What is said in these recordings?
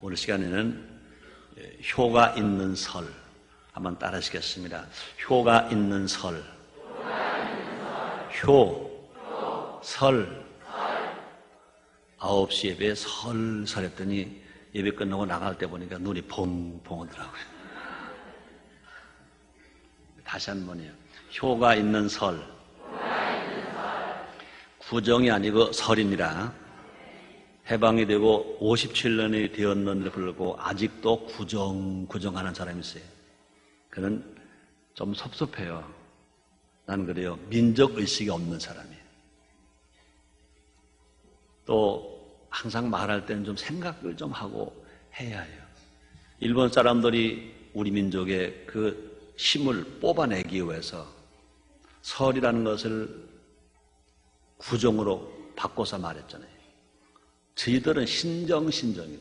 오늘 시간에는 효가 있는 설 한번 따라 하시겠습니다. 효가 있는 설. 설. 9시 예배에 설설 했더니 예배 끝나고 나갈 때 보니까 눈이 펑펑 오더라고요. 다시 한 번이요. 효가 있는 설. 구정이 아니고 설입니다. 해방이 되고 57년이 되었는데도 불구하고 아직도 구정하는 사람이 있어요. 그는 좀 섭섭해요. 나는 그래요. 민족의식이 없는 사람이에요. 또 항상 말할 때는 좀 생각을 좀 하고 해야 해요. 일본 사람들이 우리 민족의 그 힘을 뽑아내기 위해서 설이라는 것을 구정으로 바꿔서 말했잖아요. 저희들은 신정이에요.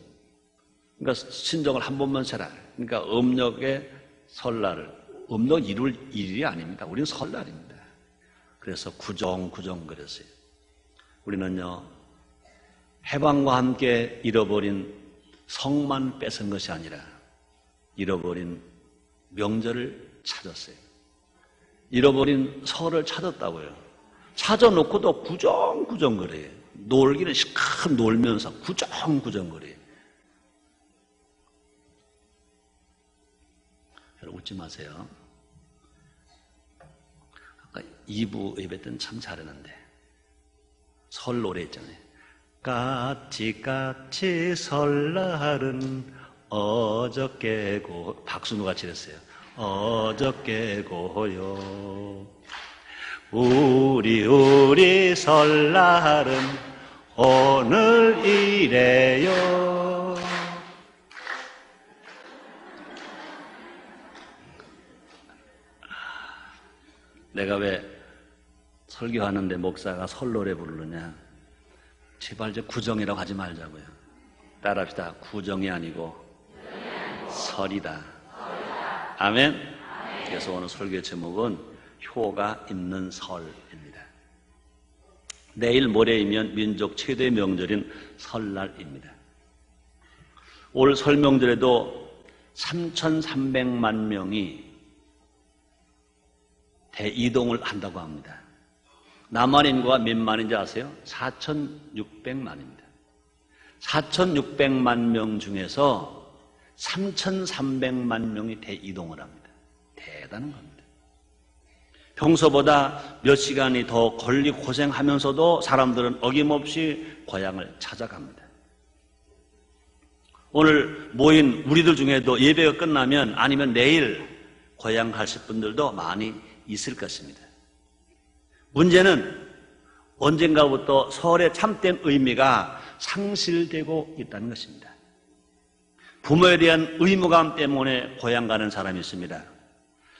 그러니까 신정을 한 번만 세라. 그러니까 음력의 설날을, 음력 이룰 일이 아닙니다. 우리는 설날입니다. 그래서 구정 그랬어요. 우리는요, 해방과 함께 잃어버린 성만 뺏은 것이 아니라 잃어버린 명절을 찾았어요. 잃어버린 설을 찾았다고요. 찾아놓고도 구정거려요. 놀기는 실컷 놀면서 구정거려요. 여러분 웃지 마세요. 아까 2부 예배 때는 참 잘했는데 설 노래 있잖아요. 까치 설날은 어저께고, 박순우가 칠했어요. 어저께고요. 우리 설날은 오늘이래요. 내가 왜 설교하는데 목사가 설 노래 부르느냐? 제발 이제 구정이라고 하지 말자고요. 따라합시다. 구정이 아니고 설이다. 아멘. 그래서 오늘 설교의 제목은 효가 있는 설입니다. 내일 모레이면 민족 최대의 명절인 설날입니다. 올 설 명절에도 3,300만 명이 대이동을 한다고 합니다. 남한 인구가 몇 만인지 아세요? 4,600만입니다. 4,600만 명 중에서 3,300만 명이 대이동을 합니다. 대단한 겁니다. 평소보다 몇 시간이 더 걸리고 고생하면서도 사람들은 어김없이 고향을 찾아갑니다. 오늘 모인 우리들 중에도 예배가 끝나면 아니면 내일 고향 가실 분들도 많이 있을 것입니다. 문제는 언젠가부터 설의 참된 의미가 상실되고 있다는 것입니다. 부모에 대한 의무감 때문에 고향 가는 사람이 있습니다.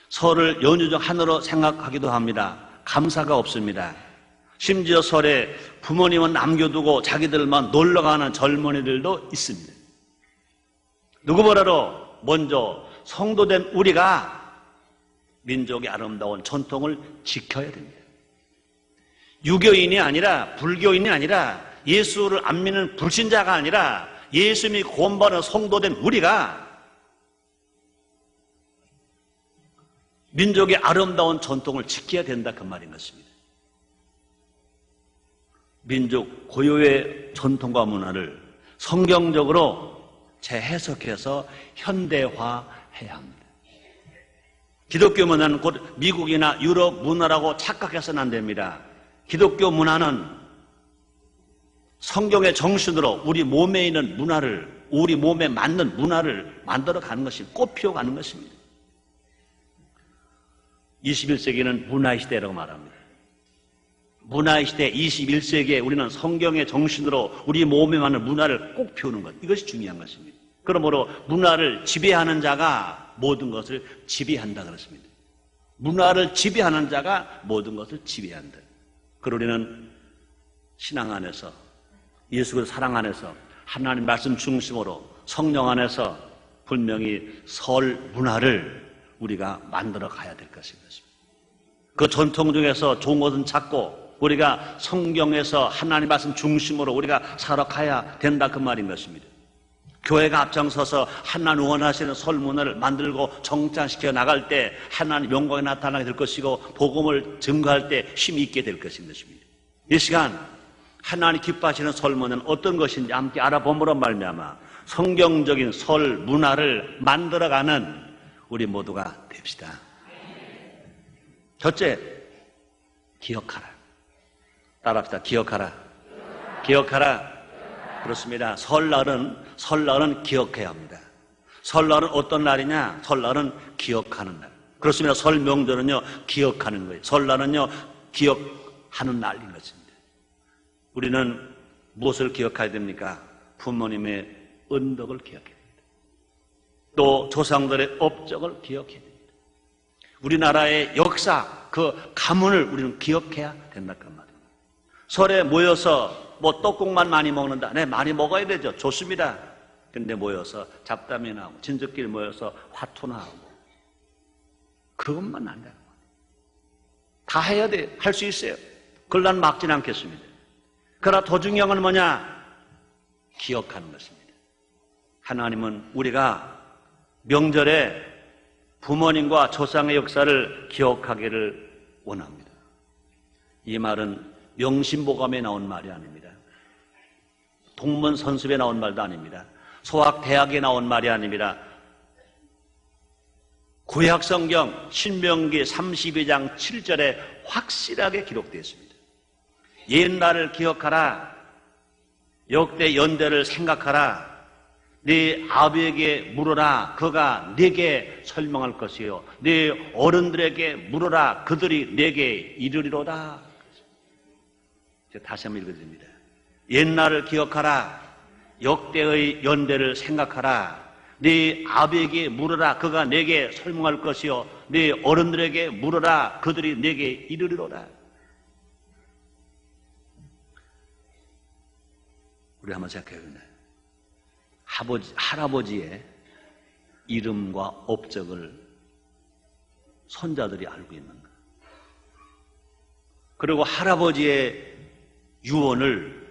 설을 연휴 중 하나로 생각하기도 합니다. 감사가 없습니다. 심지어 설에 부모님은 남겨두고 자기들만 놀러가는 젊은이들도 있습니다. 누구보다도 먼저 성도된 우리가 민족의 아름다운 전통을 지켜야 됩니다. 유교인이 아니라, 불교인이 아니라, 예수를 안 믿는 불신자가 아니라 예수 믿고 구원받은 성도된 우리가 민족의 아름다운 전통을 지켜야 된다 그 말인 것입니다. 민족 고유의 전통과 문화를 성경적으로 재해석해서 현대화해야 합니다. 기독교 문화는 곧 미국이나 유럽 문화라고 착각해서는 안 됩니다. 기독교 문화는 성경의 정신으로 우리 몸에 있는 문화를, 우리 몸에 맞는 문화를 만들어가는 것이 꽃피워가는 것입니다. 21세기는 문화의 시대라고 말합니다. 문화의 시대 21세기에 우리는 성경의 정신으로 우리 몸에 맞는 문화를 꼭 피우는 것, 이것이 중요한 것입니다. 그러므로 문화를 지배하는 자가 모든 것을 지배한다 그렇습니다. 문화를 지배하는 자가 모든 것을 지배한다. 그리고 우리는 신앙 안에서, 예수 그리스도 사랑 안에서, 하나님 말씀 중심으로 성령 안에서 분명히 설 문화를 우리가 만들어 가야 될 것입니다. 그 전통 중에서 좋은 것은 찾고 우리가 성경에서 하나님 말씀 중심으로 우리가 살아가야 된다 그 말인 것입니다. 교회가 앞장서서 하나님 원하시는 설문을 만들고 정착시켜 나갈 때 하나님 영광이 나타나게 될 것이고 복음을 증거할 때 힘이 있게 될 것입니다. 이 시간 하나님 기뻐하시는 설문은 어떤 것인지 함께 알아봄으로 말미암아 성경적인 설 문화를 만들어가는 우리 모두가 됩시다. 첫째, 기억하라. 따라합시다. 기억하라. 기억하라. 그렇습니다. 설날은 기억해야 합니다. 설날은 어떤 날이냐? 설날은 기억하는 날. 그렇습니다. 설 명절은요, 기억하는 거예요. 설날은요, 기억하는 날인 것입니다. 우리는 무엇을 기억해야 됩니까? 부모님의 은덕을 기억해야 됩니다. 또 조상들의 업적을 기억해야 됩니다. 우리나라의 역사, 그 가문을 우리는 기억해야 된다 그 말입니다. 설에 모여서 뭐 떡국만 많이 먹는다. 네, 많이 먹어야 되죠. 좋습니다. 근데 모여서 잡담이나 하고 친척끼리 모여서 화투나 하고 그것만 안 돼요. 다 해야 돼요. 할 수 있어요. 그걸 난 막진 않겠습니다. 그러나 더 중요한 건 뭐냐? 기억하는 것입니다. 하나님은 우리가 명절에 부모님과 조상의 역사를 기억하기를 원합니다. 이 말은 명심보감에 나온 말이 아닙니다. 동문선습에 나온 말도 아닙니다. 소학대학에 나온 말이 아닙니다. 구약성경 신명기 32장 7절에 확실하게 기록되어 있습니다. 옛날을 기억하라. 역대 연대를 생각하라. 네 아버지에게 물어라. 그가 네게 설명할 것이요. 네 어른들에게 물어라. 그들이 네게 이르리로다. 다시 한번 읽어드립니다. 옛날을 기억하라. 역대의 연대를 생각하라. 네 아버지에게 물어라. 그가 네게 설명할 것이요. 네 어른들에게 물어라. 그들이 네게 이르리로다. 우리 한번 생각해보면 할아버지의 이름과 업적을 손자들이 알고 있는가? 그리고 할아버지의 유언을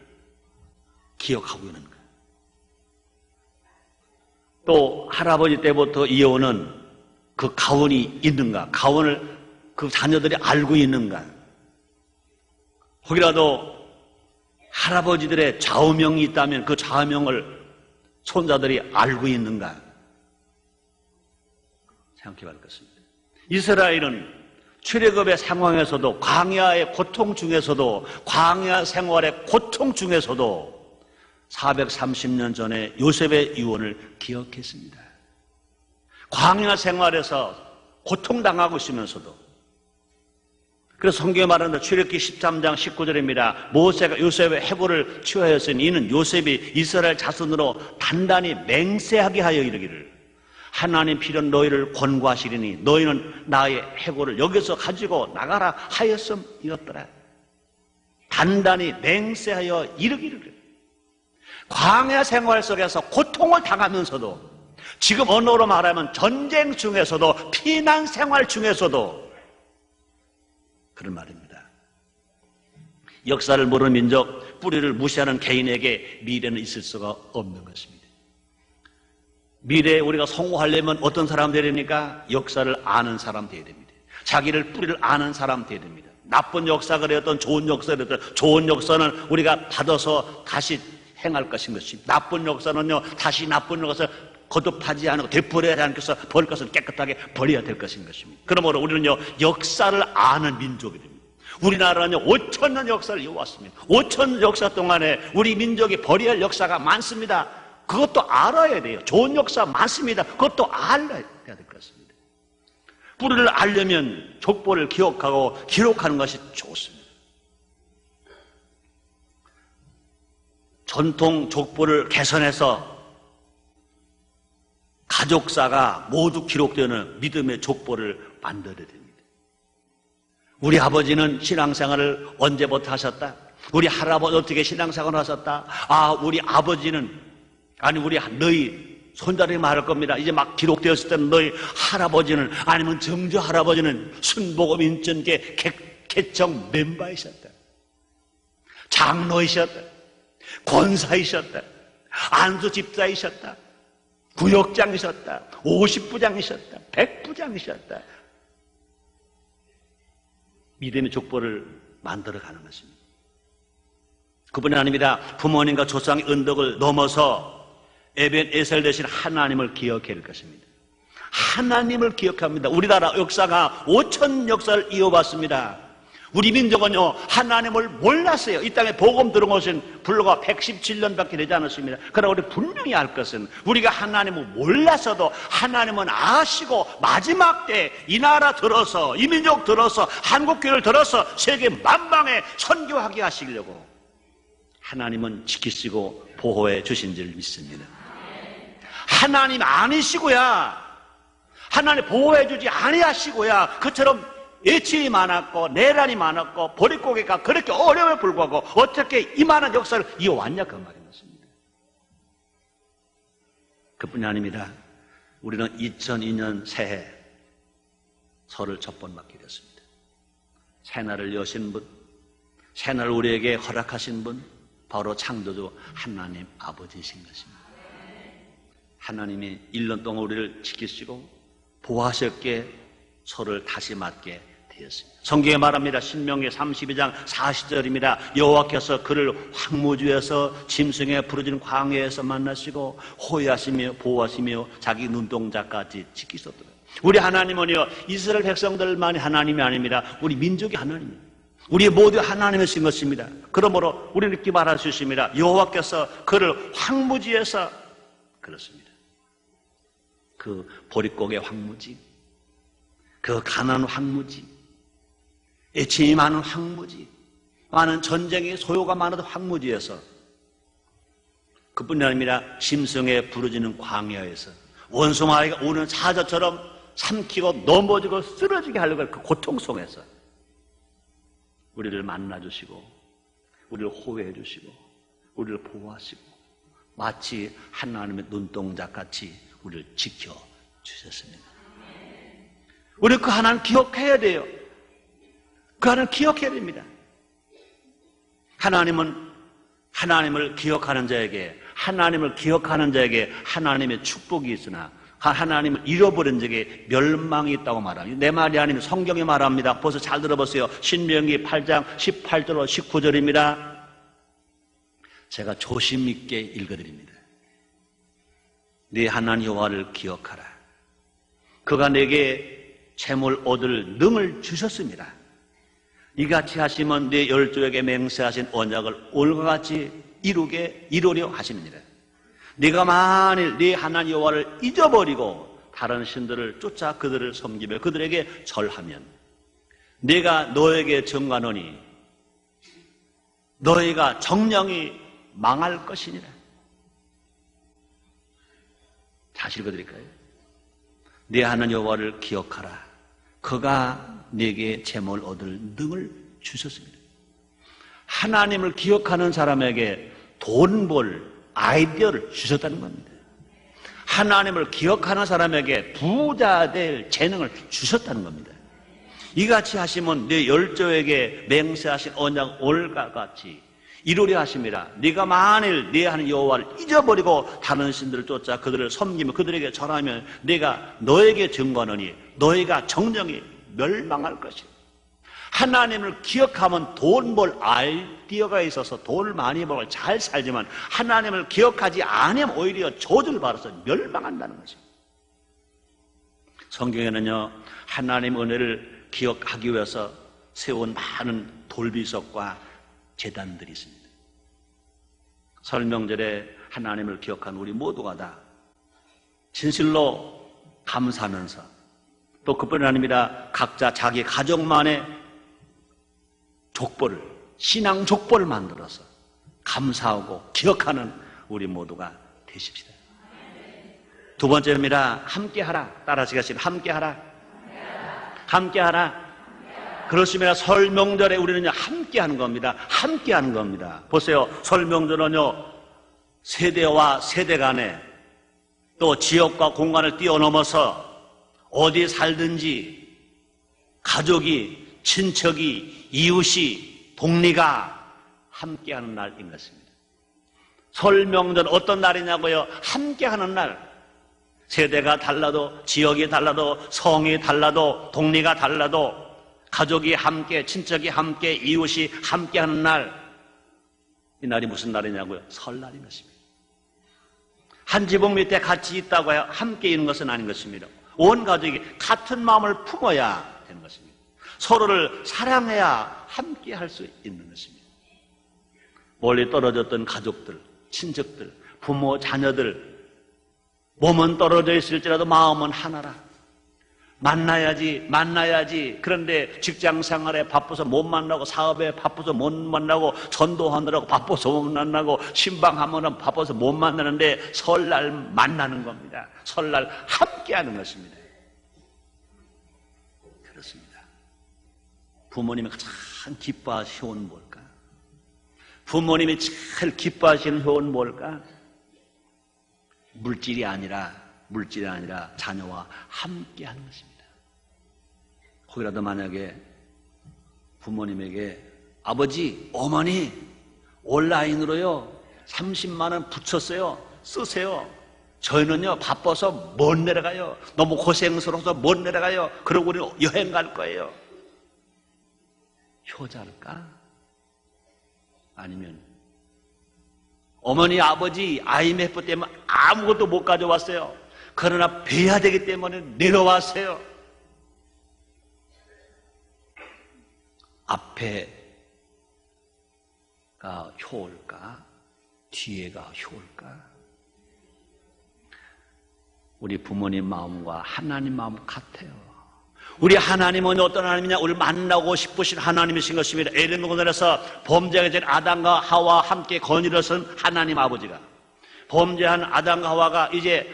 기억하고 있는가? 또 할아버지 때부터 이어오는 그 가원이 있는가? 가원을 그 자녀들이 알고 있는가? 혹이라도 할아버지들의 좌우명이 있다면 그 좌우명을 손자들이 알고 있는가? 생각해 봐야 겠습니다. 이스라엘은 출애굽의 상황에서도 광야의 고통 중에서도 광야 생활의 고통 중에서도 430년 전에 요셉의 유언을 기억했습니다. 광야 생활에서 고통당하고 있으면서도 그래서 성경에 말하는 출애굽기 13장 19절입니다. 모세가 요셉의 해골을 취하였으니 이는 요셉이 이스라엘 자손으로 단단히 맹세하게 하여 이르기를 하나님 필연 너희를 권고하시리니 너희는 나의 해골을 여기서 가지고 나가라 하였음이었더라. 단단히 맹세하여 이르기를. 광야 생활 속에서 고통을 당하면서도 지금 언어로 말하면 전쟁 중에서도 피난 생활 중에서도 그런 말입니다. 역사를 모르는 민족, 뿌리를 무시하는 개인에게 미래는 있을 수가 없는 것입니다. 미래에 우리가 성공하려면 어떤 사람 되어야 됩니까? 역사를 아는 사람 되어야 됩니다. 자기를 뿌리를 아는 사람 되어야 됩니다. 나쁜 역사가 되었던 좋은 역사가 되었던 좋은 역사는 우리가 받아서 다시 행할 것인 것입니다. 나쁜 역사는요, 다시 나쁜 역사를 거듭하지 않고 되풀이하지 않고서 버릴 것은 깨끗하게 버려야 될 것인 것입니다. 그러므로 우리는요, 역사를 아는 민족이 됩니다. 우리나라는요, 5,000년 역사를 이어왔습니다. 5,000년 역사 동안에 우리 민족이 버려야 할 역사가 많습니다. 그것도 알아야 돼요. 좋은 역사 많습니다. 그것도 알아야 될 것입니다. 뿌리를 알려면 족보를 기억하고 기록하는 것이 좋습니다. 전통 족보를 개선해서 가족사가 모두 기록되는 믿음의 족보를 만들어야 됩니다. 우리 아버지는 신앙생활을 언제부터 하셨다? 우리 할아버지 어떻게 신앙생활을 하셨다? 아, 우리 아버지는, 아니 우리 너희 손자들이 말할 겁니다. 이제 막 기록되었을 때는 너희 할아버지는, 아니면 정조 할아버지는 순복음 인천계 개청 멤버이셨다. 장로이셨다. 권사이셨다. 안수 집사이셨다. 구역장이셨다, 50부장이셨다, 100부장이셨다. 믿음의 족보를 만들어가는 것입니다. 그뿐이 아닙니다. 부모님과 조상의 언덕을 넘어서 에벤에셀 대신 하나님을 기억해야 할 것입니다. 하나님을 기억합니다. 우리나라 역사가 5천 역사를 이어왔습니다. 우리 민족은요, 하나님을 몰랐어요. 이 땅에 복음 들어오신 불과 117년밖에 되지 않았습니다. 그러나 우리 분명히 알 것은 우리가 하나님을 몰랐어도 하나님은 아시고 마지막 때 이 나라 들어서, 이 민족 들어서, 한국교회를 들어서 세계 만방에 선교하게 하시려고 하나님은 지키시고 보호해 주신 줄 믿습니다. 하나님 아니시고야, 하나님 보호해 주지 아니하시고야, 그처럼 예치이 많았고 내란이 많았고 보릿고개가 그렇게 어려움에 불구하고 어떻게 이만한 역사를 이어왔냐, 그 말인 것입니다. 그뿐이 아닙니다. 우리는 2002년 새해 설을 첫 번 맞게 됐습니다. 새날을 여신 분, 새날 우리에게 허락하신 분, 바로 창조주 하나님 아버지이신 것입니다. 하나님이 1년 동안 우리를 지키시고 보호하셨기에 설을 다시 맞게 되었습니다. 성경에 말합니다. 신명기 32장 40절입니다. 여호와께서 그를 황무지에서 짐승에 부르짖는 광야에서 만나시고 호위하시며 보호하시며 자기 눈동자까지 지키셨더라. 우리 하나님은요, 이스라엘 백성들만이 하나님이 아닙니다. 우리 민족이 하나님입니다. 우리 모두 하나님이신 것입니다. 그러므로 우리는 이렇게 말할 수 있습니다. 여호와께서 그를 황무지에서, 그렇습니다, 그 보릿고개 황무지, 그 가난한 황무지, 애침이 많은 황무지, 많은 전쟁의 소요가 많은 황무지에서, 그뿐이 아니라 짐승에 부르짖는 광야에서 원수마귀가 오는 사자처럼 삼키고 넘어지고 쓰러지게 하려고 그 고통 속에서 우리를 만나주시고 우리를 호회해 주시고 우리를 보호하시고 마치 하나님의 눈동자같이 우리를 지켜주셨습니다. 우리는 그 하나님 기억해야 돼요. 그 하나님 기억해야 됩니다. 하나님은 하나님을 기억하는 자에게, 하나님을 기억하는 자에게 하나님의 축복이 있으나 하나님을 잃어버린 자에게 멸망이 있다고 말합니다. 내 말이 아니면 성경이 말합니다. 벌써 잘 들어보세요. 신명기 8장 18절로 19절입니다. 제가 조심 있게 읽어드립니다. 네 하나님 여호와를 기억하라. 그가 내게 재물 얻을 능을 주셨습니다. 이같이 하시면 네 열조에게 맹세하신 언약을 올과 같이 이루려 하십니다. 네가 만일 네 하나님 여호와를 잊어버리고 다른 신들을 쫓아 그들을 섬기며 그들에게 절하면 내가 너에게 정하노니 너희가 정령이 망할 것이니라. 다시 읽어드릴까요? 네 하나님 여호와를 기억하라. 그가 네게 재물 얻을 능을 주셨습니다. 하나님을 기억하는 사람에게 돈 벌 아이디어를 주셨다는 겁니다. 하나님을 기억하는 사람에게 부자 될 재능을 주셨다는 겁니다. 이같이 하시면 네 열조에게 맹세하신 언약 올과 같이 이루려 하십니다. 네가 만일 네 하나님 여호와를 잊어버리고 다른 신들을 쫓아 그들을 섬기며 그들에게 절하면 내가 너에게 증거하노니 너희가 정령이 멸망할 것이다. 하나님을 기억하면 돈 벌 아이디어가 있어서 돈을 많이 벌고 잘 살지만 하나님을 기억하지 않으면 오히려 저주를 받아서 멸망한다는 것입니다. 성경에는요, 하나님 은혜를 기억하기 위해서 세운 많은 돌비석과 제단들이 있습니다. 설명절에 하나님을 기억한 우리 모두가 다 진실로 감사하면서 또 그뿐이 아닙니다. 각자 자기 가족만의 족보를, 신앙 족보를 만들어서 감사하고 기억하는 우리 모두가 되십시다. 두 번째입니다. 함께하라. 따라하시겠습니다. 함께하라. 함께하라. 그렇습니다. 설 명절에 우리는 함께하는 겁니다. 함께하는 겁니다. 보세요. 설 명절은요, 세대와 세대 간에 또 지역과 공간을 뛰어넘어서 어디 살든지 가족이, 친척이, 이웃이, 동리가 함께하는 날인 것입니다. 설 명절 어떤 날이냐고요? 함께하는 날. 세대가 달라도, 지역이 달라도, 성이 달라도, 동네가 달라도, 가족이 함께, 친척이 함께, 이웃이 함께하는 날, 이 날이 무슨 날이냐고요? 설날인 것입니다. 한 지붕 밑에 같이 있다고 해야 함께 있는 것은 아닌 것입니다. 온 가족이 같은 마음을 품어야 되는 것입니다. 서로를 사랑해야 함께 할 수 있는 것입니다. 멀리 떨어졌던 가족들, 친척들, 부모, 자녀들, 몸은 떨어져 있을지라도 마음은 하나라. 만나야지. 그런데 직장 생활에 바빠서 못 만나고, 사업에 바빠서 못 만나고, 전도하느라고 바빠서 못 만나고, 신방하느라고 바빠서 못 만나는데 설날 만나는 겁니다. 설날 함께하는 것입니다. 그렇습니다. 부모님이 가장 기뻐하시는 효는 뭘까? 부모님이 제일 기뻐하시는 효는 뭘까? 물질이 아니라 자녀와 함께하는 것입니다. 거기라도 만약에 부모님에게 아버지, 어머니 온라인으로요 30만 원 붙였어요. 쓰세요. 저희는요 바빠서 못 내려가요. 너무 고생스러워서 못 내려가요. 그러고 우리는 여행 갈 거예요. 효자일까? 아니면 어머니, 아버지 IMF 때문에 아무것도 못 가져왔어요. 그러나 뵈야 되기 때문에 내려왔어요. 앞에가 효일까? 뒤에가 효일까? 우리 부모님 마음과 하나님 마음 같아요. 우리 하나님은 어떤 하나님이냐? 우리를 만나고 싶으신 하나님이신 것입니다. 에덴 동산에서 범죄하기 전 아담과 하와와 함께 거닐어 선 하나님 아버지가, 범죄한 아담과 하와가 이제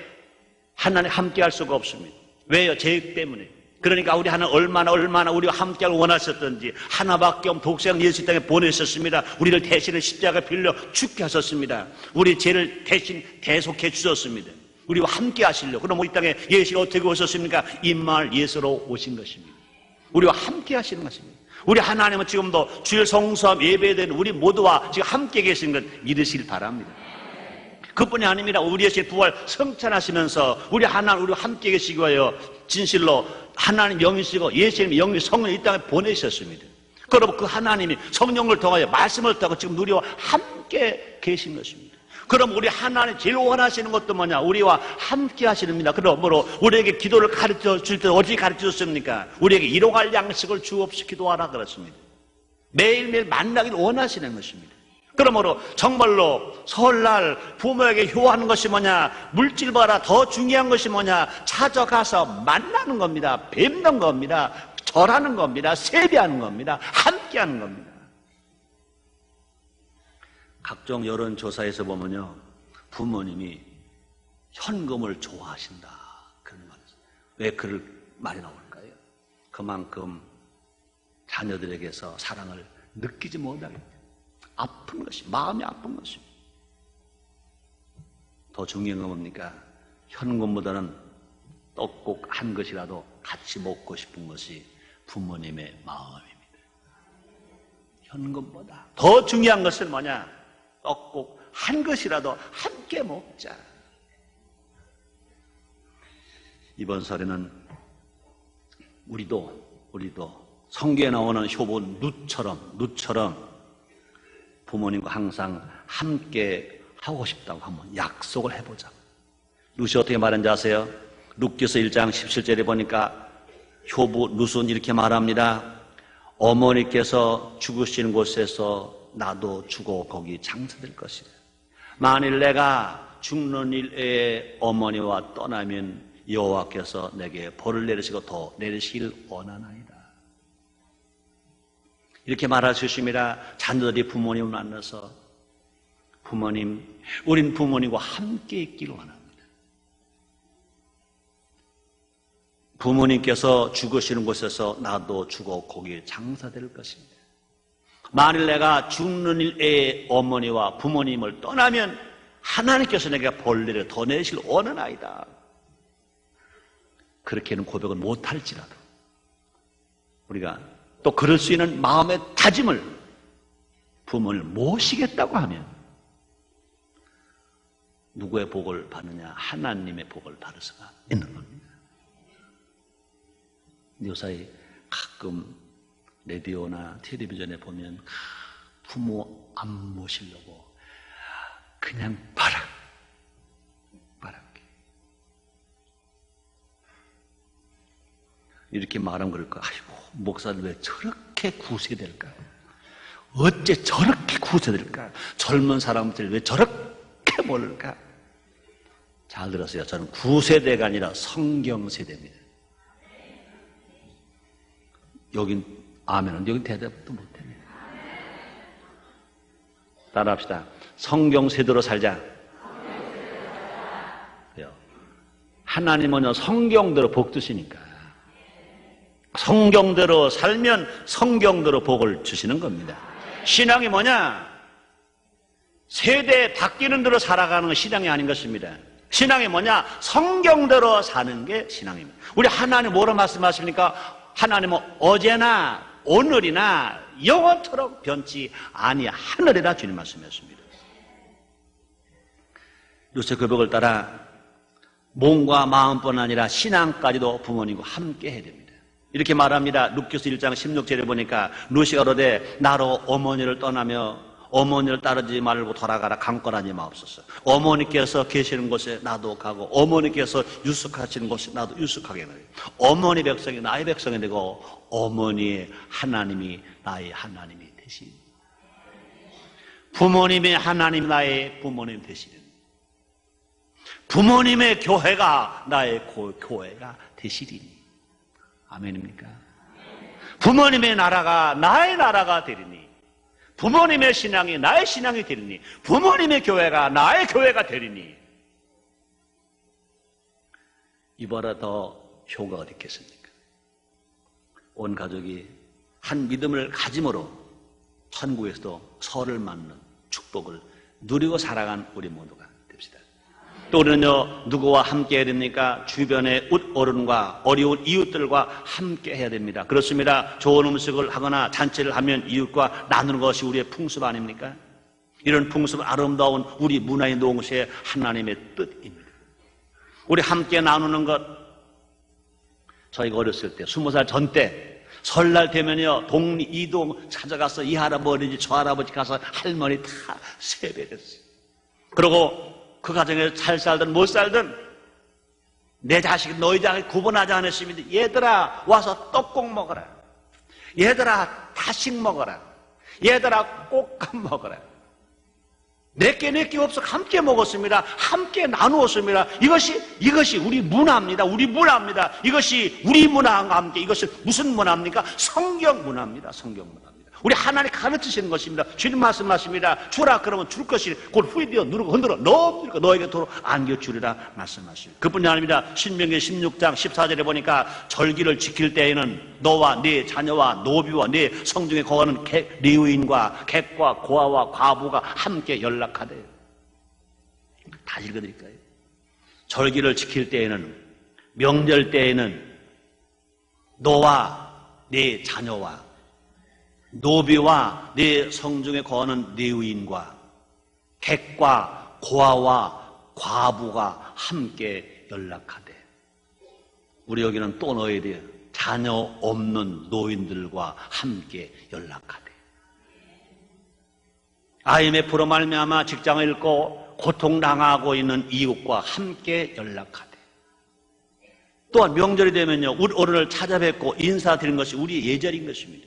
하나님 함께 할 수가 없습니다. 왜요? 죄 때문에. 그러니까 우리 하나님 얼마나 우리와 함께하길 원하셨던지 하나밖에 없는 독생 예수 땅에 보내셨습니다. 우리를 대신에 십자가 빌려 죽게 하셨습니다. 우리 죄를 대신 대속해 주셨습니다. 우리와 함께 하시려고. 그럼 우리 땅에 예수가 어떻게 오셨습니까? 임마을 예수로 오신 것입니다. 우리와 함께 하시는 것입니다. 우리 하나님은 지금도 주일 성수함 예배된 우리 모두와 지금 함께 계신 것 믿으시길 바랍니다. 그뿐이 아닙니다. 우리 예수 부활 성찬하시면서 우리 하나님 우리와 함께 계시기 위하여 진실로 하나님 영이시고 예수님 영이 성령 이 땅에 보내셨습니다. 그럼 그 하나님이 성령을 통하여 말씀을 통하여 지금 우리와 함께 계신 것입니다. 그럼 우리 하나님 제일 원하시는 것도 뭐냐? 우리와 함께 하시는입니다. 그러므로 우리에게 기도를 가르쳐 줄 때 어떻게 가르쳐 줬습니까? 우리에게 일용할 양식을 주옵시 기도하라 그랬습니다. 매일매일 만나길 원하시는 것입니다. 그러므로 정말로 설날 부모에게 효하는 것이 뭐냐? 물질보다 더 중요한 것이 뭐냐? 찾아가서 만나는 겁니다. 뵙는 겁니다. 절하는 겁니다. 세배하는 겁니다. 함께하는 겁니다. 각종 여론조사에서 보면요, 부모님이 현금을 좋아하신다 그런 말이죠. 왜 그런 말이 나올까요? 그만큼 자녀들에게서 사랑을 느끼지 못하기 때문에 아픈 것이, 마음이 아픈 것입니다. 더 중요한 건 뭡니까? 현금보다는 떡국 한 것이라도 같이 먹고 싶은 것이 부모님의 마음입니다. 현금보다 더 중요한 것은 뭐냐? 떡국 한 것이라도 함께 먹자. 이번 설에는 우리도 성경에 나오는 효부 룻처럼 부모님과 항상 함께 하고 싶다고 한번 약속을 해보자. 룻이 어떻게 말하는지 아세요? 룻기서 1장 17절에 보니까 효부 룻은 이렇게 말합니다. 어머니께서 죽으신 곳에서 나도 죽어 거기 장사될 것이다. 만일 내가 죽는 일에 어머니와 떠나면 여호와께서 내게 벌을 내리시고 더 내리시길 원하나이다. 이렇게 말하셨습니다. 자녀들이 부모님을 만나서 부모님, 우린 부모님과 함께 있기를 원합니다. 부모님께서 죽으시는 곳에서 나도 죽어 거기에 장사될 것입니다. 만일 내가 죽는 일에 어머니와 부모님을 떠나면 하나님께서 내게 벌 내려 더 내실 원하나이다. 그렇게는 고백은 못할지라도 우리가 또 그럴 수 있는 마음의 다짐을 부모를 모시겠다고 하면 누구의 복을 받느냐? 하나님의 복을 받을 수가 있는 겁니다. 요사이 가끔 라디오나 텔레비전에 보면 부모 안 모시려고 그냥 바람게 이렇게 말하면 그럴까? 아이고, 목사는 왜 저렇게 구세될까? 어째 저렇게 구세될까? 젊은 사람들 왜 저렇게 모를까? 잘 들었어요. 저는 구세대가 아니라 성경세대입니다. 여긴 아멘은 여긴 대답도 못합니다. 따라합시다. 성경세대로 살자. 하나님은요 성경대로 복 주시니까 성경대로 살면 성경대로 복을 주시는 겁니다. 신앙이 뭐냐? 세대 바뀌는 대로 살아가는 건 신앙이 아닌 것입니다. 신앙이 뭐냐? 성경대로 사는 게 신앙입니다. 우리 하나님 뭐로 말씀하십니까? 하나님은 어제나 오늘이나 영원토록 변치 아니하느니라 주님 말씀하셨습니다. 요새 그 벽을 따라 몸과 마음뿐 아니라 신앙까지도 부모님과 함께 해야 됩니다. 이렇게 말합니다. 룻기서 1장 16절에 보니까 루시가 이르되 나로 어머니를 떠나며 어머니를 따르지 말고 돌아가라. 강권하지 마옵소서. 어머니께서 계시는 곳에 나도 가고 어머니께서 유숙하시는 곳에 나도 유숙하게 하라. 어머니 백성이 나의 백성이 되고 어머니의 하나님이 나의 하나님이 되시니 부모님의 하나님이 나의 부모님 되시니 부모님의 교회가 나의 교회가 되시리니. 아멘입니까? 부모님의 나라가 나의 나라가 되리니 부모님의 신앙이 나의 신앙이 되리니 부모님의 교회가 나의 교회가 되리니 이보다 더 효과가 어디 있겠습니까? 온 가족이 한 믿음을 가짐으로 천국에서도 서를 맞는 축복을 누리고 살아간 우리 모두가 됩시다. 또 우리는요 누구와 함께 해야 됩니까? 주변의 어른과 어려운 이웃들과 함께 해야 됩니다. 그렇습니다. 좋은 음식을 하거나 잔치를 하면 이웃과 나누는 것이 우리의 풍습 아닙니까? 이런 풍습은 아름다운 우리 문화의 농시의 하나님의 뜻입니다. 우리 함께 나누는 것, 저희가 어렸을 때 20살 전 때 설날 되면요 동리 이동 찾아가서 이 할아버지 저 할아버지 가서 할머니 다 세배했어요. 그리고 그 가정에서 잘 살든 못 살든 내 자식 너희 자식 구분하지 않으십니다. 얘들아 와서 떡국 먹어라. 얘들아 다식 먹어라. 얘들아 꽃감 먹어라. 내게 없어 함께 먹었습니다. 함께 나누었습니다. 이것이 우리 문화입니다. 우리 문화입니다. 이것이 우리 문화와 함께 이것은 무슨 문화입니까? 성경 문화입니다. 성경 문화입니다. 우리 하나님 가르치시는 것입니다. 주님 말씀하십니다. 주라 그러면 줄 것이 곧 후이되어 누르고 흔들어 넣으니까 너에게 도로 안겨주리라 말씀하십니다. 그뿐이 아닙니다. 신명기 16장 14절에 보니까 절기를 지킬 때에는 너와 네 자녀와 노비와 네 성중에 거하는 레위인과 객과 고아와 과부가 함께 연락하되. 다 읽어드릴까요? 절기를 지킬 때에는 명절 때에는 너와 네 자녀와 노비와 네 성중에 거하는 레위인과 객과 고아와 과부가 함께 연락하되. 우리 여기는 또 넣어야 돼요. 자녀 없는 노인들과 함께 연락하되. IMF로 말미암아 직장을 잃고 고통당하고 있는 이웃과 함께 연락하되. 또한 명절이 되면요 우리 어른을 찾아뵙고 인사드리는 것이 우리의 예절인 것입니다.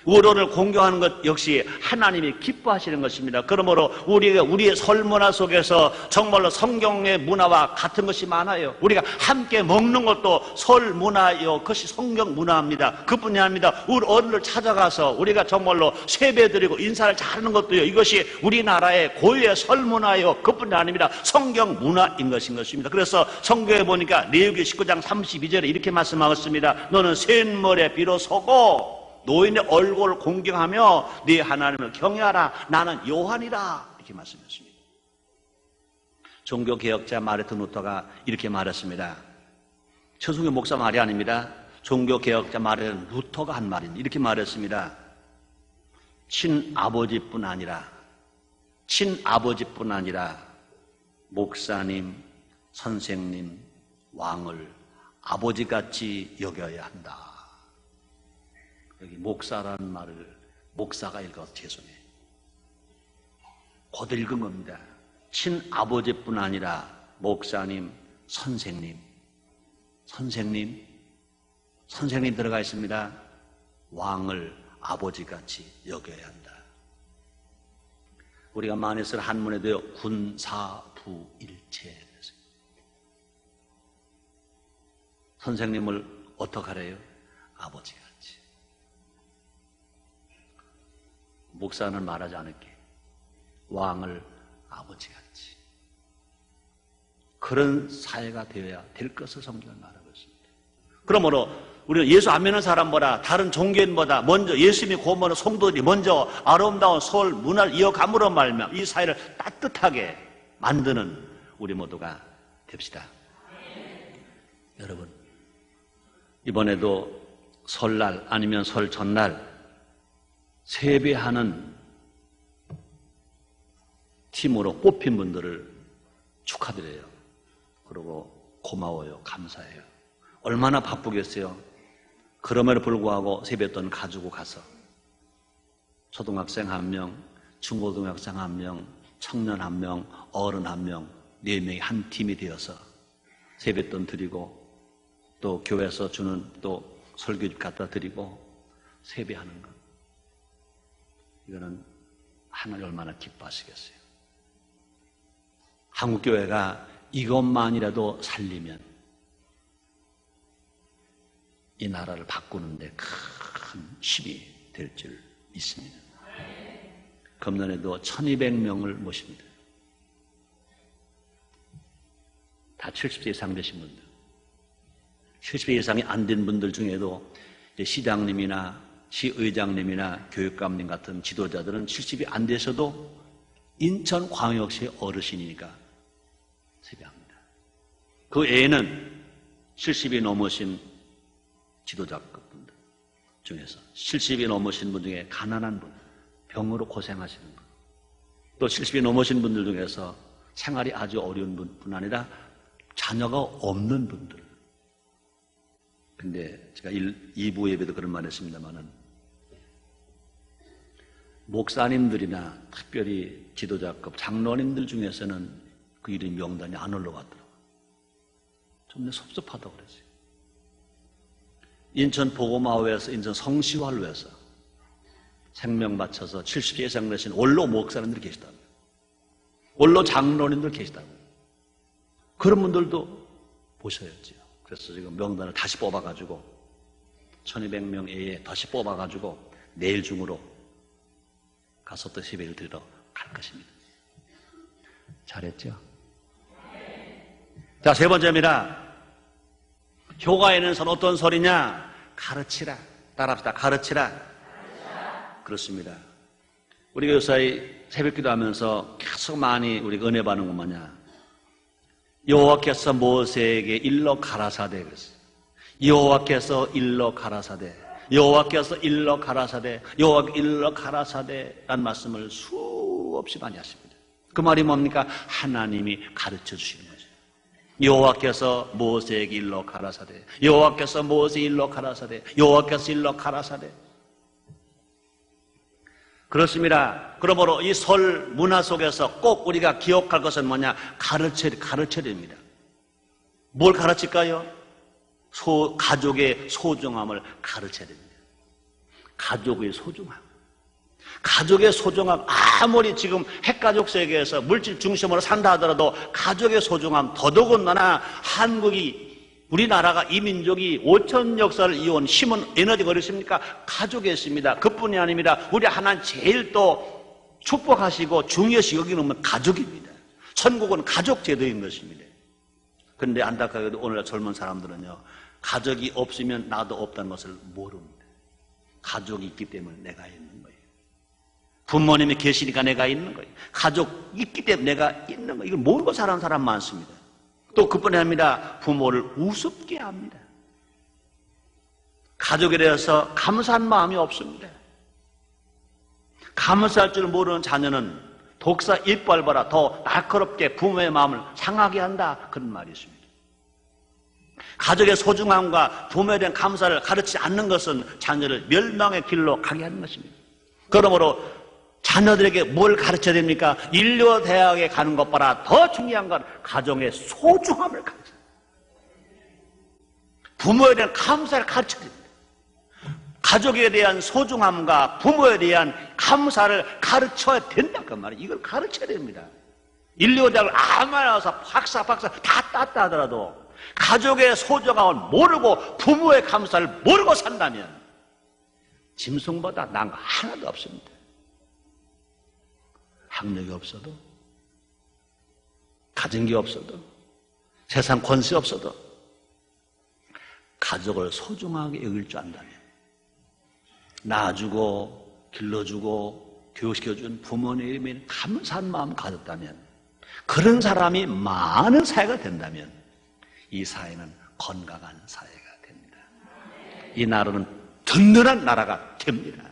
우리를 공경하는 것 역시 하나님이 기뻐하시는 것입니다. 그러므로 우리가 우리의 설문화 속에서 정말로 성경의 문화와 같은 것이 많아요. 우리가 함께 먹는 것도 설문화요. 그것이 성경 문화입니다. 그뿐이 아닙니다. 우리 어른을 찾아가서 우리가 정말로 세배드리고 인사를 잘하는 것도요. 이것이 우리나라의 고유의 설문화요. 그뿐이 아닙니다. 성경 문화인 것입니다. 그래서 성경에 보니까 레위기 19장 32절에 이렇게 말씀하셨습니다. 너는 샘물에 비로소고 노인의 얼굴을 공경하며 네 하나님을 경외하라. 나는 요한이라. 이렇게 말씀했습니다. 종교개혁자 마르틴 루터가 이렇게 말했습니다. 최승규 목사 말이 아닙니다. 종교개혁자 마르틴 루터가 한 말입니다. 이렇게 말했습니다. 친아버지뿐 아니라 목사님, 선생님, 왕을 아버지같이 여겨야 한다. 여기 목사라는 말을 목사가 읽어서 죄송해요. 곧 읽은 겁니다. 친아버지뿐 아니라 목사님, 선생님 들어가 있습니다. 왕을 아버지같이 여겨야 한다. 우리가 많이 쓰는 한문에도요, 군사부일체. 선생님을 어떻게 하래요? 아버지같이. 목사는 말하지 않을게. 왕을 아버지같이. 그런 사회가 되어야 될 것을 성경은 말하고 있습니다. 그러므로 우리는 예수 안 믿는 사람보다 다른 종교인보다 먼저 예수님이 고모는 성도들이 먼저 아름다운 서울 문화를 이어감으로 말며 이 사회를 따뜻하게 만드는 우리 모두가 됩시다. 여러분, 이번에도 설날 아니면 설 전날 세배하는 팀으로 뽑힌 분들을 축하드려요. 그리고 고마워요. 감사해요. 얼마나 바쁘겠어요. 그럼에도 불구하고 세뱃돈 가지고 가서 초등학생 1명, 중고등학생 1명, 청년 1명, 어른 1명, 4명이 한 팀이 되어서 세뱃돈 드리고 또 교회에서 주는 또 설교집 갖다 드리고 세배하는 것. 이거는 하나님 얼마나 기뻐하시겠어요. 한국교회가 이것만이라도 살리면 이 나라를 바꾸는데 큰 힘이 될 줄 믿습니다. 금년에도 1200명을 모십니다. 다 70세 이상 되신 분들. 70세 이상이 안 된 분들 중에도 시장님이나 시의장님이나 교육감님 같은 지도자들은 70이 안 되셔도 인천광역시 어르신이니까 세배합니다. 그 외에는 70이 넘으신 지도자급 분들 중에서 70이 넘으신 분 중에 가난한 분, 병으로 고생하시는 분, 또 70이 넘으신 분들 중에서 생활이 아주 어려운 분뿐 아니라 자녀가 없는 분들. 근데 제가 2부 예배도 그런 말 했습니다만은 목사님들이나 특별히 지도자급 장로님들 중에서는 그 이름 명단이 안 올라왔더라고요. 좀 섭섭하다고 그랬어요. 인천 보고마을에서 인천 성시활로에서 생명 바쳐서 70세 이상 되신 원로 목사님들이 계시다고요. 원로 장로님들 계시다고요. 그런 분들도 보셔야지요. 그래서 지금 명단을 다시 뽑아가지고 1200명 외에 다시 뽑아가지고 내일 중으로 가서 또 세배를 드리러 갈 것입니다. 잘했죠? 자, 세 번째입니다. 교가에는 선 어떤 소리냐? 가르치라. 따라합시다. 가르치라. 그렇습니다. 우리가 요사이 새벽기도 하면서 계속 많이 우리가 은혜 받는 것 뭐냐? 여호와께서 모세에게 일러 가라사대 그랬어요. 여호와께서 일러 가라사대, 여호와께서 일러 가라사대, 여호와께서 일러 가라사대라는 말씀을 수없이 많이 하십니다. 그 말이 뭡니까? 하나님이 가르쳐 주시는 거죠. 여호와께서 모세에게 일러 가라사대, 여호와께서 모세 일러 가라사대, 여호와께서 일러 가라사대. 그렇습니다. 그러므로 이 설 문화 속에서 꼭 우리가 기억할 것은 뭐냐? 가르쳐야 됩니다. 뭘 가르칠까요? 가족의 소중함을 가르쳐야 됩니다. 가족의 소중함. 가족의 소중함, 아무리 지금 핵가족 세계에서 물질 중심으로 산다 하더라도 가족의 소중함, 더더군다나 한국이 우리나라가 이 민족이 5천 역사를 이어온 힘은 에너지가 어딨습니까? 가족에 있습니다. 그뿐이 아닙니다. 우리 하나님 제일 또 축복하시고 중요시 여기는 가족입니다. 천국은 가족 제도인 것입니다. 그런데 안타깝게도 오늘날 젊은 사람들은요, 가족이 없으면 나도 없다는 것을 모릅니다. 가족이 있기 때문에 내가 있는 거예요. 부모님이 계시니까 내가 있는 거예요. 가족 있기 때문에 내가 있는 거예요. 이걸 모르고 사는 사람 많습니다. 또 그뿐이 아니라 부모를 우습게 합니다. 가족에 대해서 감사한 마음이 없습니다. 감사할 줄 모르는 자녀는 독사 이빨보다 더 날카롭게 부모의 마음을 상하게 한다. 그런 말이 있습니다. 가족의 소중함과 부모에 대한 감사를 가르치지 않는 것은 자녀를 멸망의 길로 가게 하는 것입니다. 그러므로 자녀들에게 뭘 가르쳐야 됩니까? 인류대학에 가는 것보다 더 중요한 건 가정의 소중함을 가르쳐야 됩니다. 부모에 대한 감사를 가르쳐야 됩니다. 가족에 대한 소중함과 부모에 대한 감사를 가르쳐야 된다. 그 말이에요. 이걸 가르쳐야 됩니다. 인류대학을 아무나 나와서 박사 다 땄다 하더라도 가족의 소중함을 모르고 부모의 감사를 모르고 산다면 짐승보다 나은 거 하나도 없습니다. 학력이 없어도, 가진 게 없어도, 세상 권세 없어도 가족을 소중하게 여길 줄 안다면, 낳아주고 길러주고 교육시켜준 부모님의 감사한 마음 가졌다면, 그런 사람이 많은 사회가 된다면 이 사회는 건강한 사회가 됩니다. 이 나라는 든든한 나라가 됩니다.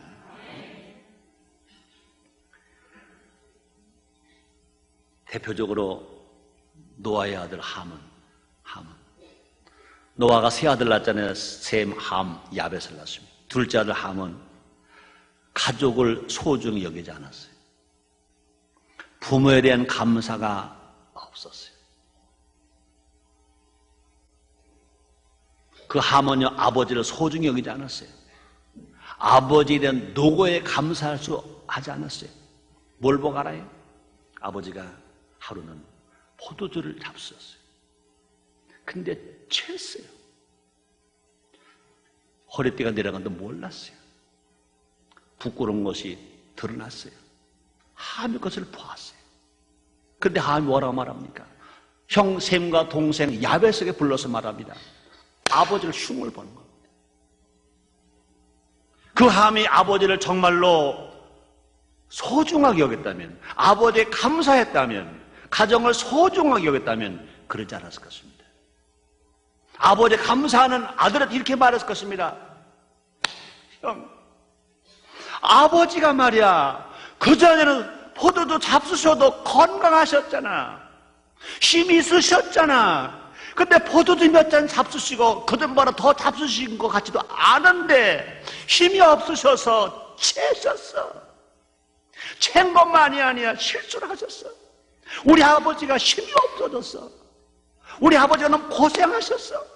대표적으로 노아의 아들 함은 노아가 세 아들 낳았잖아요. 셈, 함, 야벳을 낳았습니다. 둘째 아들 함은 가족을 소중히 여기지 않았어요. 부모에 대한 감사가 없었어요. 그 함은요, 아버지를 소중히 여기지 않았어요. 아버지에 대한 노고에 감사할 수 하지 않았어요. 뭘 보고 알아요? 아버지가 하루는 포도주를 잡수었어요. 근데 취했어요. 허리띠가 내려간 도 몰랐어요. 부끄러운 것이 드러났어요. 함이 그것을 보았어요. 그런데 함이 뭐라고 말합니까? 형 셈과 동생 야벳에게 불러서 말합니다. 아버지를 흉을 보는 겁니다. 그 함이 아버지를 정말로 소중하게 여겼다면, 아버지에 감사했다면, 가정을 소중하게 여겼다면 그러지 않았을 것입니다. 아버지에 감사하는 아들은 이렇게 말했을 것입니다. 형, 아버지가 말이야, 그전에는 포도도 잡수셔도 건강하셨잖아. 힘이 있으셨잖아. 근데 포도주 몇 잔 잡수시고 그전보다 더 잡수신 것 같지도 않은데 힘이 없으셔서 채셨어. 챈 것만이 아니야, 실수를 하셨어. 우리 아버지가 힘이 없어졌어. 우리 아버지가 너무 고생하셨어.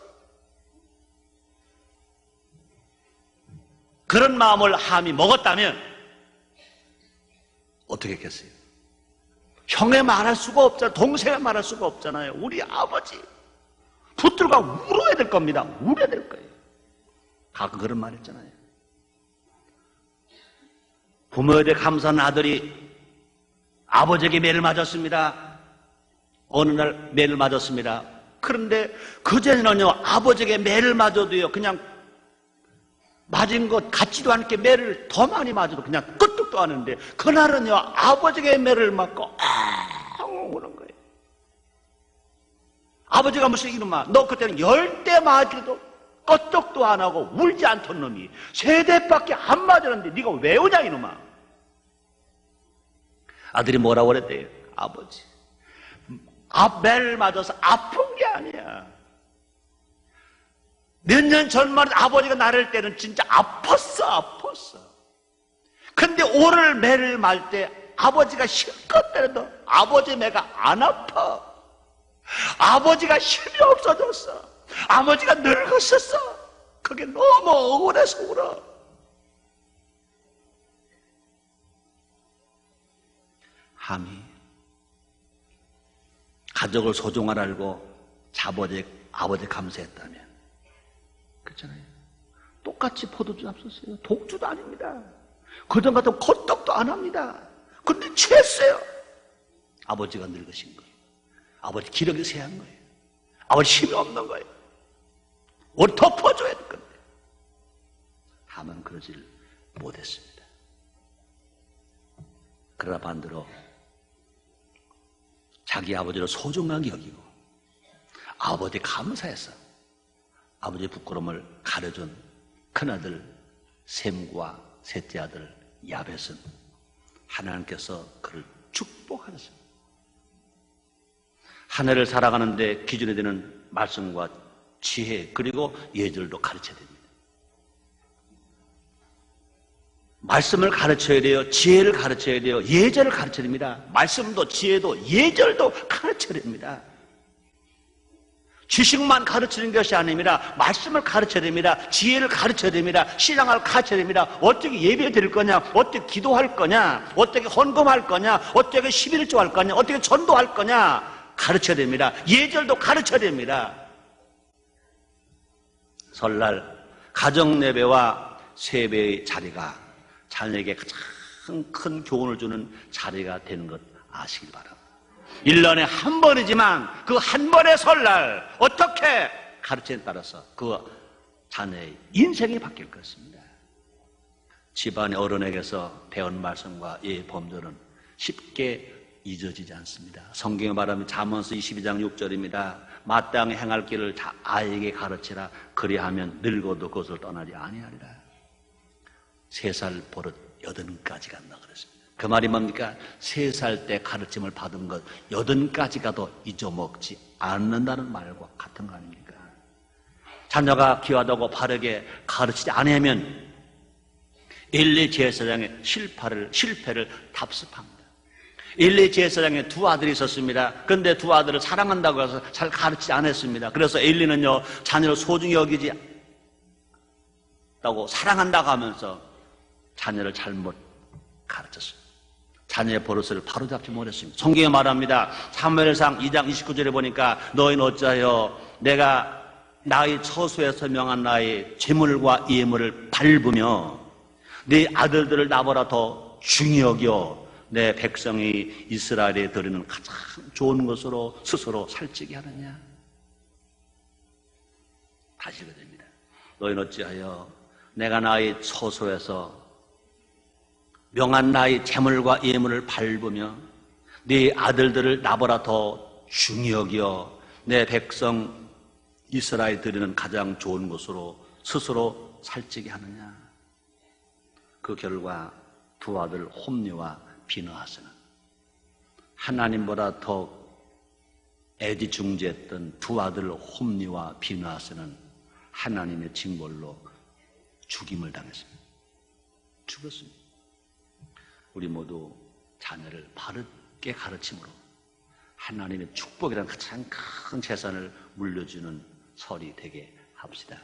그런 마음을 함이 먹었다면 어떻게 했겠어요? 형에 말할 수가 없잖아요. 동생에 말할 수가 없잖아요. 우리 아버지 붙들고 울어야 될 겁니다. 울어야 될 거예요. 가끔 그런 말 했잖아요. 부모에 대해 감사한 아들이 아버지에게 매를 맞았습니다. 어느 날 매를 맞았습니다. 그런데 그전에는요, 아버지에게 매를 맞아도요, 그냥 맞은 것 같지도 않게 매를 더 많이 맞아도 그냥 끄떡도 하는데, 그날은요, 아버지에게 매를 맞고 우는 거예요. 아버지가 무슨 이놈아, 너 그때는 10대 맞아도 끄떡도 안 하고 울지 않던 놈이 3대밖에 안 맞았는데 네가 왜 우냐 이놈아. 아들이 뭐라고 그랬대요? 아버지, 매를 맞아서 아픈 게 아니야. 몇 년 전만 아버지가 나를 때는 진짜 아팠어. 근데 오늘 매를 맞을 때 아버지가 실컷 때려도 아버지 매가 안 아파. 아버지가 힘이 없어졌어. 아버지가 늙었었어. 그게 너무 억울해서 울어. 함이 가족을 소중하게 알고 아버지 감사했다면, 그렇잖아요. 똑같이 포도주 잡수었어요. 독주도 아닙니다. 그전 같은 겉떡도 안 합니다. 근데 취했어요. 아버지가 늙으신 거예요. 아버지 기력이 쇠한 거예요. 아버지 힘이 없는 거예요. 우리 덮어줘야 될 건데 함은 그러지를 못했습니다. 그러나 반대로 자기 아버지를 소중하게 여기고 아버지 감사해서 아버지의 부끄러움을 가려준 큰아들 셈과 셋째 아들 야벳은 하나님께서 그를 축복하셨습니다. 한 해를 살아가는데 기준이 되는 말씀과 지혜 그리고 예절도 가르쳐야 됩니다. 말씀을 가르쳐야 돼요. 지혜를 가르쳐야 돼요. 예절을 가르쳐야 됩니다. 말씀도 지혜도 예절도 가르쳐야 됩니다. 지식만 가르치는 것이 아닙니다. 말씀을 가르쳐야 됩니다. 지혜를 가르쳐야 됩니다. 신앙을 가르쳐야 됩니다. 어떻게 예배 드릴 거냐, 어떻게 기도할 거냐, 어떻게 헌금할 거냐, 어떻게 11조 할 거냐, 어떻게 전도할 거냐 가르쳐야 됩니다. 예절도 가르쳐야 됩니다. 설날 가정 예배와 세배의 자리가 자녀에게 가장 큰 교훈을 주는 자리가 되는 것 아시길 바랍니다. 1년에 한 번이지만 그 한 번의 설날 어떻게 가르치냐에 따라서 그 자녀의 인생이 바뀔 것입니다. 집안의 어른에게서 배운 말씀과 이 범절은 쉽게 잊어지지 않습니다. 성경에 말하면 잠언서 22장 6절입니다. 마땅히 행할 길을 아이에게 가르치라. 그리하면 늙어도 그것을 떠나지 아니하리라. 3살 버릇 80까지 간다 그랬습니다. 그 말이 뭡니까? 3살 때 가르침을 받은 것 80까지 가도 잊어먹지 않는다는 말과 같은 거 아닙니까? 자녀가 귀하다고 바르게 가르치지 않으면 엘리 제사장의 실패를 답습합니다. 엘리 제사장에 2 아들이 있었습니다. 그런데 2 아들을 사랑한다고 해서 잘 가르치지 않았습니다. 그래서 엘리는요, 자녀를 소중히 여기지 않다고 사랑한다고 하면서 자녀를 잘못 가르쳤습니다. 자녀의 버릇을 바로잡지 못했습니다. 성경에 말합니다. 사무엘상 2장 29절에 보니까 너희는 어찌하여 내가 나의 처소에서 명한 나의 재물과 예물을 밟으며 네 아들들을 나보다 더 중히 여겨 내 백성이 이스라엘에 드리는 가장 좋은 것으로 스스로 살찌게 하느냐. 다시 읽어야 됩니다. 너희는 어찌하여 내가 나의 처소에서 명한 나의 재물과 예물을 밟으며 네 아들들을 나보다 더 중히 여겨 내 백성 이스라엘 드리는 가장 좋은 것으로 스스로 살찌게 하느냐. 그 결과 2 아들 홈리와 비느하스는 하나님보다 더 애지중지했던 2 아들 홈리와 비느하스는 하나님의 징벌로 죽임을 당했습니다. 죽었습니다. 우리 모두 자녀를 바르게 가르침으로 하나님의 축복이라는 가장 큰 재산을 물려주는 설이 되게 합시다.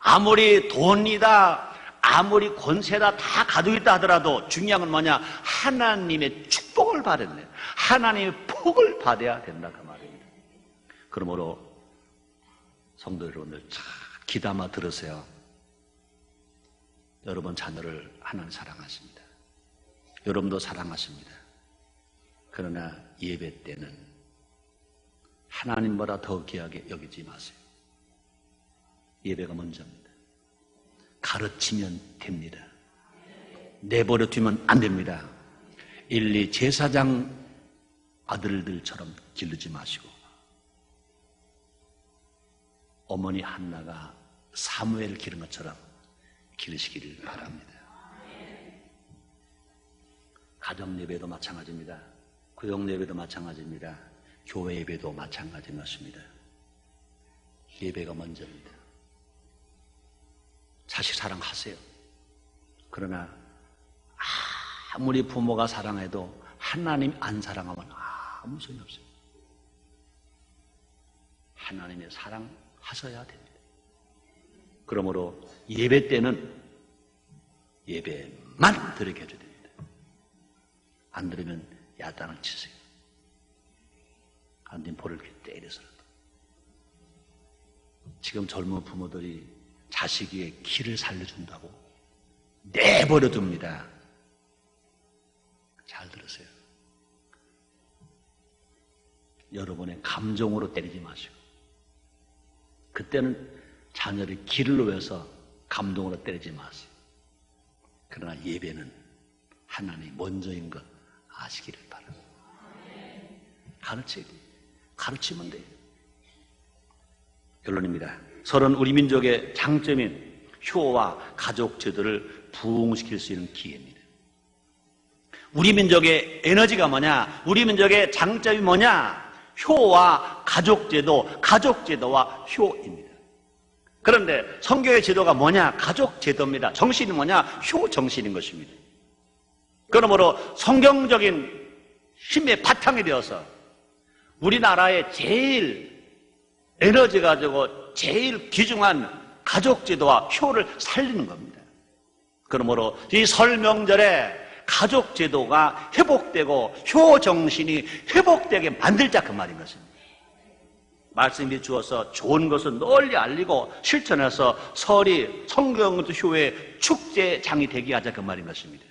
아무리 돈이다, 아무리 권세다 다 가지고 있다 하더라도 중요한 건 뭐냐? 하나님의 축복을 받아야 돼요. 하나님의 복을 받아야 된다 그 말입니다. 그러므로 성도 여러분들 잘 귀담아 들으세요. 여러분 자녀를 하나님 사랑하십니다. 여러분도 사랑하십니다. 그러나 예배 때는 하나님보다 더 귀하게 여기지 마세요. 예배가 먼저입니다. 가르치면 됩니다. 내버려 두면 안 됩니다. 엘리 제사장 아들들처럼 기르지 마시고 어머니 한나가 사무엘을 기른 것처럼 기르시기를 바랍니다. 가정 예배도 마찬가지입니다. 구역 예배도 마찬가지입니다. 교회 예배도 마찬가지였습니다. 예배가 먼저입니다. 자식 사랑하세요. 그러나 아무리 부모가 사랑해도 하나님 안 사랑하면 아무 소용이 없어요. 하나님의 사랑하셔야 됩니다. 그러므로 예배 때는 예배만 드리게 해줘야 됩니다. 안 들으면 야단을 치세요. 안 되면 볼을 때려서라도. 지금 젊은 부모들이 자식의 길을 살려준다고 내버려 둡니다. 잘 들으세요. 여러분의 감정으로 때리지 마시고 그때는 자녀를 길을 위해서 감동으로 때리지 마세요. 그러나 예배는 하나님이 먼저인 것 아시기를 바랍니다. 가르쳐야 돼요. 가르치면 돼요. 결론입니다. 설은 우리 민족의 장점인 효와 가족 제도를 부흥시킬 수 있는 기회입니다. 우리 민족의 에너지가 뭐냐? 우리 민족의 장점이 뭐냐? 효와 가족제도와 효입니다. 그런데 성경의 제도가 뭐냐? 가족제도입니다. 정신이 뭐냐? 효 정신인 것입니다. 그러므로 성경적인 힘의 바탕이 되어서 우리나라의 제일 에너지 가지고 제일 귀중한 가족제도와 효를 살리는 겁니다. 그러므로 이 설 명절에 가족제도가 회복되고 효정신이 회복되게 만들자 그 말인 것입니다. 말씀이 주어서 좋은 것을 널리 알리고 실천해서 설이 성경도 효의 축제장이 되게 하자 그 말인 것입니다.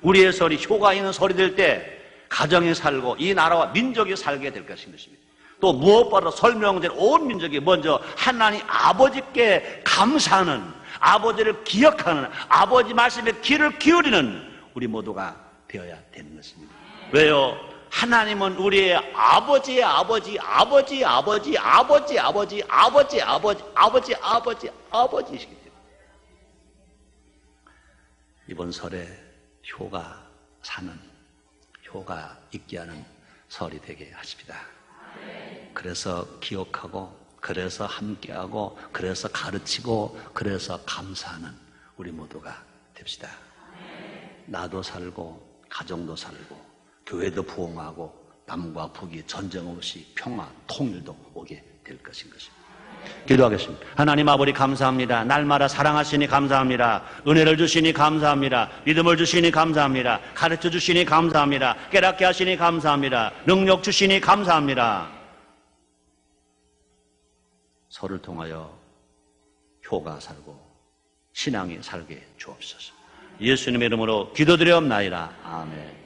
우리의 설이 효가 있는 설이 될 때 가정이 살고 이 나라와 민족이 살게 될 것인 것입니다. 또 무엇보다 설 명절 온 민족이 먼저 하나님 아버지께 감사하는, 아버지를 기억하는, 아버지 말씀에 귀를 기울이는 우리 모두가 되어야 되는 것입니다. 왜요? 하나님은 우리의 아버지의 아버지시기 때문에 이번 설에 효가 사는, 효가 있게 하는 설이 되게 하십니다. 그래서 기억하고, 그래서 함께하고, 그래서 가르치고, 그래서 감사하는 우리 모두가 됩시다. 나도 살고, 가정도 살고, 교회도 부흥하고, 남과 북이 전쟁 없이 평화, 통일도 오게 될 것인 것입니다. 기도하겠습니다. 하나님 아버지 감사합니다. 날마다 사랑하시니 감사합니다. 은혜를 주시니 감사합니다. 믿음을 주시니 감사합니다. 가르쳐 주시니 감사합니다. 깨닫게 하시니 감사합니다. 능력 주시니 감사합니다. 설을 통하여 효가 살고 신앙이 살게 주옵소서. 예수님의 이름으로 기도드리옵나이다. 아멘.